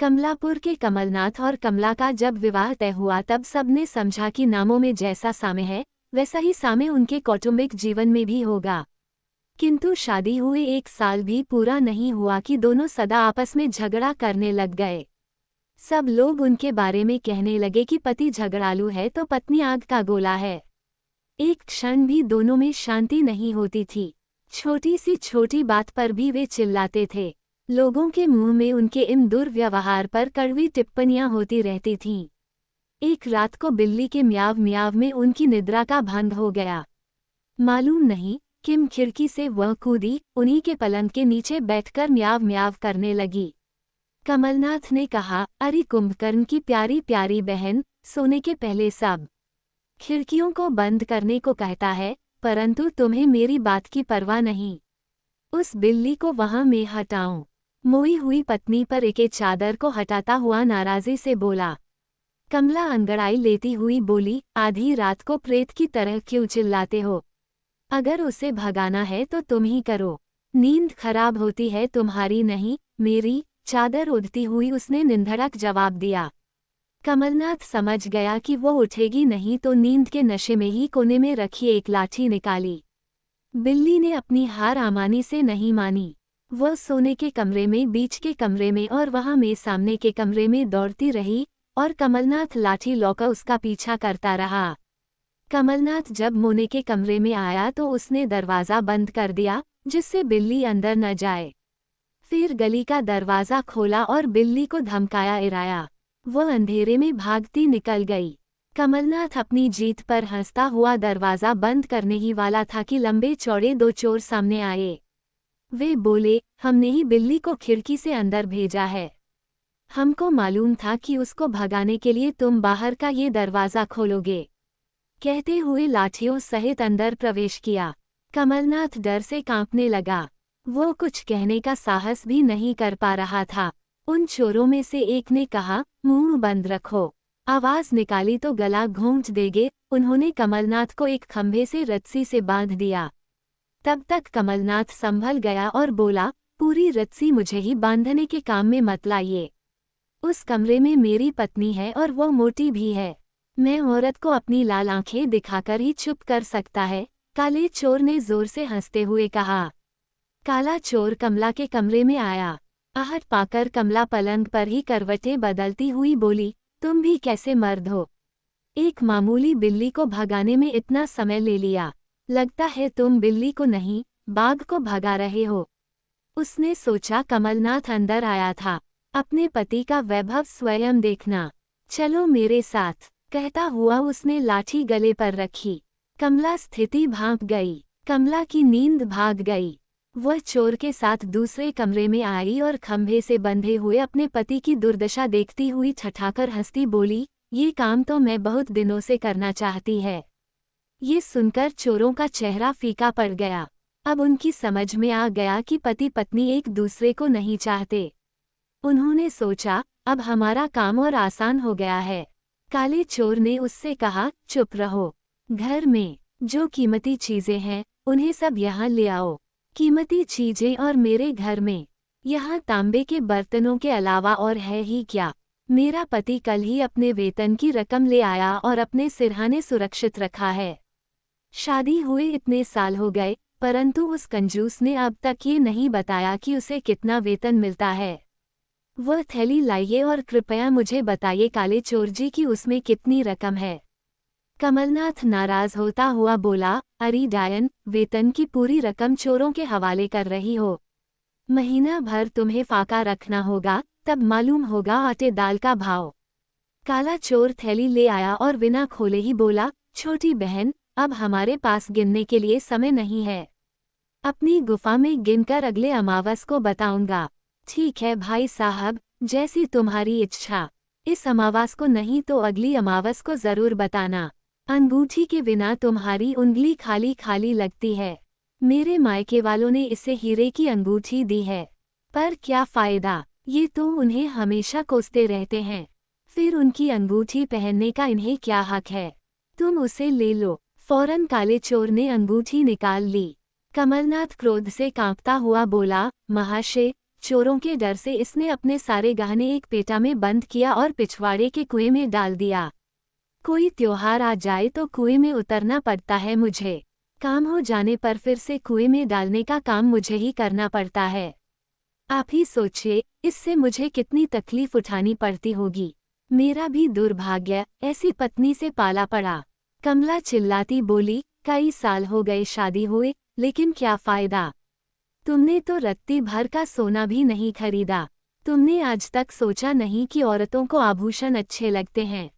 कमलापुर के कमलनाथ और कमला का जब विवाह तय हुआ तब सबने समझा कि नामों में जैसा साम्य है वैसा ही साम्य उनके कौटुंबिक जीवन में भी होगा। किंतु शादी हुए 1 साल भी पूरा नहीं हुआ कि दोनों सदा आपस में झगड़ा करने लग गए। सब लोग उनके बारे में कहने लगे कि पति झगड़ालू है तो पत्नी आग का गोला है। एक क्षण भी दोनों में शांति नहीं होती थी। छोटी सी छोटी बात पर भी वे चिल्लाते थे। लोगों के मुंह में उनके इन दुर्व्यवहार पर कड़वी टिप्पणियां होती रहती थीं। एक रात को बिल्ली के म्याव म्याव में उनकी निद्रा का भंग हो गया। मालूम नहीं किम खिड़की से वह कूदी, उन्हीं के पलंग के नीचे बैठकर म्याव म्याव करने लगी। कमलनाथ ने कहा, अरे कुंभकर्ण की प्यारी प्यारी बहन, सोने के पहले सब खिड़कियों को बंद करने को कहता है, परंतु तुम्हें मेरी बात की परवाह नहीं। उस बिल्ली को वहां मैं हटाऊं? मोई हुई पत्नी पर एके चादर को हटाता हुआ नाराजी से बोला। कमला अंगड़ाई लेती हुई बोली, आधी रात को प्रेत की तरह क्यों चिल्लाते हो? अगर उसे भगाना है तो तुम ही करो। नींद खराब होती है तुम्हारी नहीं मेरी। चादर उड़ती हुई उसने निंधड़क जवाब दिया। कमलनाथ समझ गया कि वो उठेगी नहीं तो नींद के नशे में ही कोने में रखी एक लाठी निकाली। बिल्ली ने अपनी हार आमानी से नहीं मानी। वह सोने के कमरे में, बीच के कमरे में और वहां में सामने के कमरे में दौड़ती रही और कमलनाथ लाठी लौकर उसका पीछा करता रहा। कमलनाथ जब मोने के कमरे में आया तो उसने दरवाज़ा बंद कर दिया जिससे बिल्ली अंदर न जाए। फिर गली का दरवाज़ा खोला और बिल्ली को धमकाया इराया। वह अंधेरे में भागती निकल गई। कमलनाथ अपनी जीत पर हंसता हुआ दरवाज़ा बंद करने ही वाला था कि लंबे चौड़े 2 चोर सामने आए। वे बोले, हमने ही बिल्ली को खिड़की से अंदर भेजा है। हमको मालूम था कि उसको भगाने के लिए तुम बाहर का ये दरवाज़ा खोलोगे। कहते हुए लाठियों सहित अंदर प्रवेश किया। कमलनाथ डर से कांपने लगा। वो कुछ कहने का साहस भी नहीं कर पा रहा था। उन चोरों में से एक ने कहा, मुंह बंद रखो। आवाज निकाली तो गला घोंट देंगे। उन्होंने कमलनाथ को एक खंभे से रस्सी से बांध दिया। तब तक कमलनाथ संभल गया और बोला, पूरी रस्सी मुझे ही बांधने के काम में मत लाइए। उस कमरे में मेरी पत्नी है और वो मोटी भी है। मैं औरत को अपनी लाल आंखें दिखाकर ही चुप कर सकता है। काले चोर ने जोर से हंसते हुए कहा। काला चोर कमला के कमरे में आया। आहट पाकर कमला पलंग पर ही करवटें बदलती हुई बोली, तुम भी कैसे मर्द हो? एक मामूली बिल्ली को भगाने में इतना समय ले लिया। लगता है तुम बिल्ली को नहीं, बाघ को भगा रहे हो। उसने सोचा कमलनाथ अंदर आया था। अपने पति का वैभव स्वयं देखना। चलो मेरे साथ, कहता हुआ उसने लाठी गले पर रखी। कमला स्थिति भांप गई। कमला की नींद भाग गई। वह चोर के साथ दूसरे कमरे में आई और खंभे से बंधे हुए अपने पति की दुर्दशा देखती हुई ठठाकर हंसती बोली, ये काम तो मैं बहुत दिनों से करना चाहती है। ये सुनकर चोरों का चेहरा फीका पड़ गया। अब उनकी समझ में आ गया कि पति पत्नी एक दूसरे को नहीं चाहते। उन्होंने सोचा, अब हमारा काम और आसान हो गया है। काले चोर ने उससे कहा, चुप रहो। घर में जो कीमती चीजें हैं उन्हें सब यहाँ ले आओ। कीमती चीजें और मेरे घर में यहाँ तांबे के बर्तनों के अलावा और है ही क्या? मेरा पति कल ही अपने वेतन की रकम ले आया और अपने सिरहाने सुरक्षित रखा है। शादी हुए इतने साल हो गए, परंतु उस कंजूस ने अब तक ये नहीं बताया कि उसे कितना वेतन मिलता है। वह थैली लाइए और कृपया मुझे बताइए काले चोर जी कि उसमें कितनी रकम है। कमलनाथ नाराज होता हुआ बोला, अरे डायन, वेतन की पूरी रकम चोरों के हवाले कर रही हो। महीना भर तुम्हें फाका रखना होगा, तब मालूम होगा आटे दाल का भाव। काला चोर थैली ले आया और बिना खोले ही बोला, छोटी बहन, अब हमारे पास गिनने के लिए समय नहीं है। अपनी गुफा में गिनकर अगले अमावस को बताऊंगा। ठीक है भाई साहब, जैसी तुम्हारी इच्छा। इस अमावस को नहीं तो अगली अमावस को जरूर बताना। अंगूठी के बिना तुम्हारी उंगली खाली खाली लगती है। मेरे मायके वालों ने इसे हीरे की अंगूठी दी है, पर क्या फायदा? ये तो उन्हें हमेशा कोसते रहते हैं। फिर उनकी अंगूठी पहनने का इन्हें क्या हक है? तुम उसे ले लो। फौरन काले चोर ने अंगूठी निकाल ली। कमलनाथ क्रोध से कांपता हुआ बोला, महाशय, चोरों के डर से इसने अपने सारे गहने एक पेटा में बंद किया और पिछवाड़े के कुएं में डाल दिया। कोई त्योहार आ जाए तो कुएं में उतरना पड़ता है मुझे। काम हो जाने पर फिर से कुएं में डालने का काम मुझे ही करना पड़ता है। आप ही सोचिए, इससे मुझे कितनी तकलीफ उठानी पड़ती होगी। मेरा भी दुर्भाग्य ऐसी पत्नी से पाला पड़ा। कमला चिल्लाती बोली, कई साल हो गए शादी हुए, लेकिन क्या फायदा। तुमने तो रत्ती भर का सोना भी नहीं खरीदा। तुमने आज तक सोचा नहीं कि औरतों को आभूषण अच्छे लगते हैं,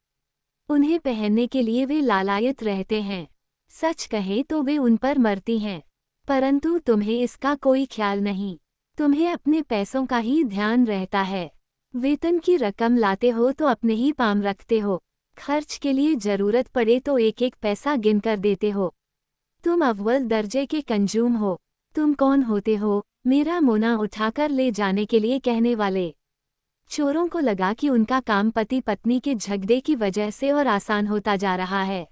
उन्हें पहनने के लिए वे लालायित रहते हैं। सच कहे तो वे उन पर मरती हैं, परंतु तुम्हें इसका कोई ख्याल नहीं। तुम्हें अपने पैसों का ही ध्यान रहता है। वेतन की रकम लाते हो तो अपने ही पाम रखते हो, खर्च के लिए जरूरत पड़े तो एक एक पैसा गिनकर देते हो। तुम अव्वल दर्जे के कंजूम हो। तुम कौन होते हो, मेरा मोना उठाकर ले जाने के लिए कहने वाले। चोरों को लगा कि उनका काम पति पत्नी के झगड़े की वजह से और आसान होता जा रहा है।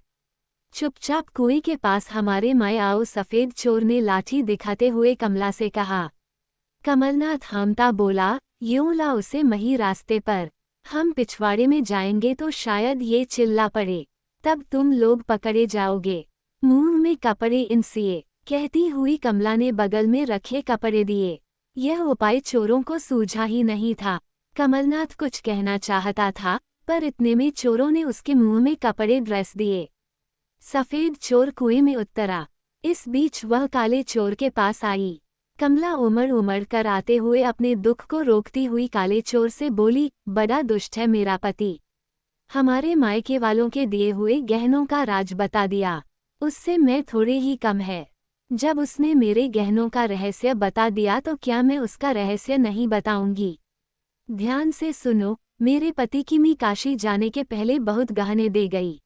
चुपचाप कुएं के पास हमारे माए आओ, सफेद चोर ने लाठी दिखाते हुए कमला से कहा। कमलनाथ हामता बोला, यूं ला उसे मही रास्ते पर। हम पिछवाड़े में जाएंगे तो शायद ये चिल्ला पड़े, तब तुम लोग पकड़े जाओगे। मुंह में कपड़े इनसिए, कहती हुई कमला ने बगल में रखे कपड़े दिए। यह उपाय चोरों को सूझा ही नहीं था। कमलनाथ कुछ कहना चाहता था, पर इतने में चोरों ने उसके मुंह में कपड़े ड्रेस दिए। सफेद चोर कुएं में उतरा। इस बीच वह काले चोर के पास आई। कमला उमड़ उमड़ कर आते हुए अपने दुख को रोकती हुई काले चोर से बोली, बड़ा दुष्ट है मेरा पति। हमारे मायके वालों के दिए हुए गहनों का राज बता दिया। उससे मैं थोड़े ही कम है। जब उसने मेरे गहनों का रहस्य बता दिया तो क्या मैं उसका रहस्य नहीं बताऊंगी। ध्यान से सुनो, मेरे पति की मी काशी जाने के पहले बहुत गहने दे गई।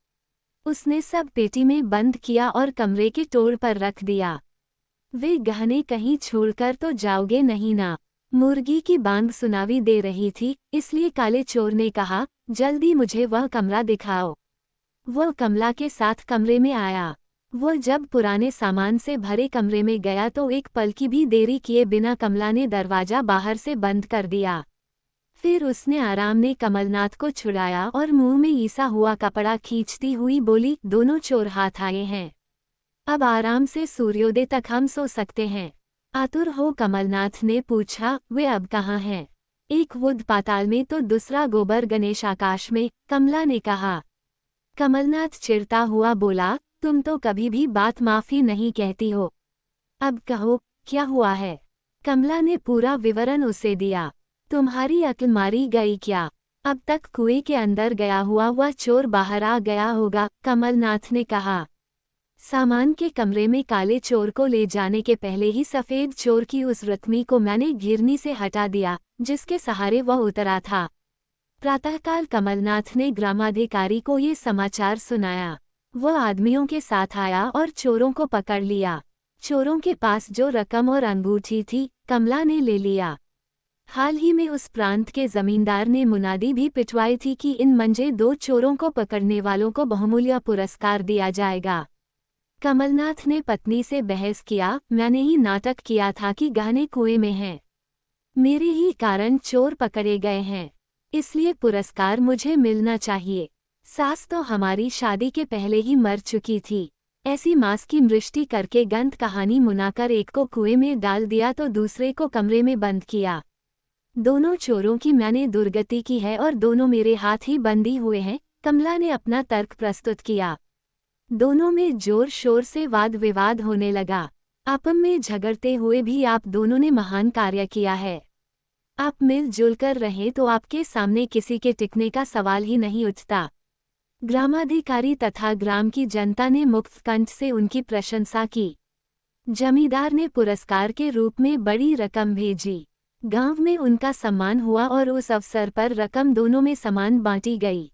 उसने सब पेटी में बंद किया और कमरे के टोड़ पर रख दिया। वे गहने कहीं छोड़कर तो जाओगे नहीं ना। मुर्गी की बांग सुनावी दे रही थी, इसलिए काले चोर ने कहा, जल्दी मुझे वह कमरा दिखाओ। वह कमला के साथ कमरे में आया। वह जब पुराने सामान से भरे कमरे में गया तो एक पल की भी देरी किए बिना कमला ने दरवाजा बाहर से बंद कर दिया। फिर उसने आराम ने कमलनाथ को छुड़ाया और मुंह में ईसा हुआ कपड़ा खींचती हुई बोली, दोनों चोर हाथ आए हैं। अब आराम से सूर्योदय तक हम सो सकते हैं। आतुर हो कमलनाथ ने पूछा, वे अब कहाँ हैं। एक बुध पाताल में तो दूसरा गोबर गणेश आकाश में, कमला ने कहा। कमलनाथ चिढ़ता हुआ बोला, तुम तो कभी भी बात माफी नहीं कहती हो। अब कहो, क्या हुआ है। कमला ने पूरा विवरण उसे दिया। तुम्हारी अक्ल मारी गई क्या। अब तक कुएं के अंदर गया हुआ वह चोर बाहर आ गया होगा, कमलनाथ ने कहा। सामान के कमरे में काले चोर को ले जाने के पहले ही सफेद चोर की उस रत्मी को मैंने घिरनी से हटा दिया, जिसके सहारे वह उतरा था। प्रातःकाल कमलनाथ ने ग्रामाधिकारी को ये समाचार सुनाया। वह आदमियों के साथ आया और चोरों को पकड़ लिया। चोरों के पास जो रकम और अंगूठी थी, कमला ने ले लिया। हाल ही में उस प्रांत के जमींदार ने मुनादी भी पिटवाई थी कि इन मंजे 2 चोरों को पकड़ने वालों को बहुमूल्य पुरस्कार दिया जाएगा। कमलनाथ ने पत्नी से बहस किया, मैंने ही नाटक किया था कि गहने कुएं में हैं। मेरे ही कारण चोर पकड़े गए हैं, इसलिए पुरस्कार मुझे मिलना चाहिए। सास तो हमारी शादी के पहले ही मर चुकी थी। ऐसी मांस की मृष्टि करके गंध कहानी मुनाकर एक को कुएं में डाल दिया तो दूसरे को कमरे में बंद किया। दोनों चोरों की मैंने दुर्गति की है और दोनों मेरे हाथ ही बंदी हुए हैं, कमला ने अपना तर्क प्रस्तुत किया। दोनों में जोर शोर से वाद विवाद होने लगा। आपस में झगड़ते हुए भी आप दोनों ने महान कार्य किया है। आप मिलजुल कर रहें तो आपके सामने किसी के टिकने का सवाल ही नहीं उठता। ग्रामाधिकारी तथा ग्राम की जनता ने मुक्त कंठ से उनकी प्रशंसा की। जमींदार ने पुरस्कार के रूप में बड़ी रकम भेजी। गांव में उनका सम्मान हुआ और उस अवसर पर रकम दोनों में समान बांटी गई।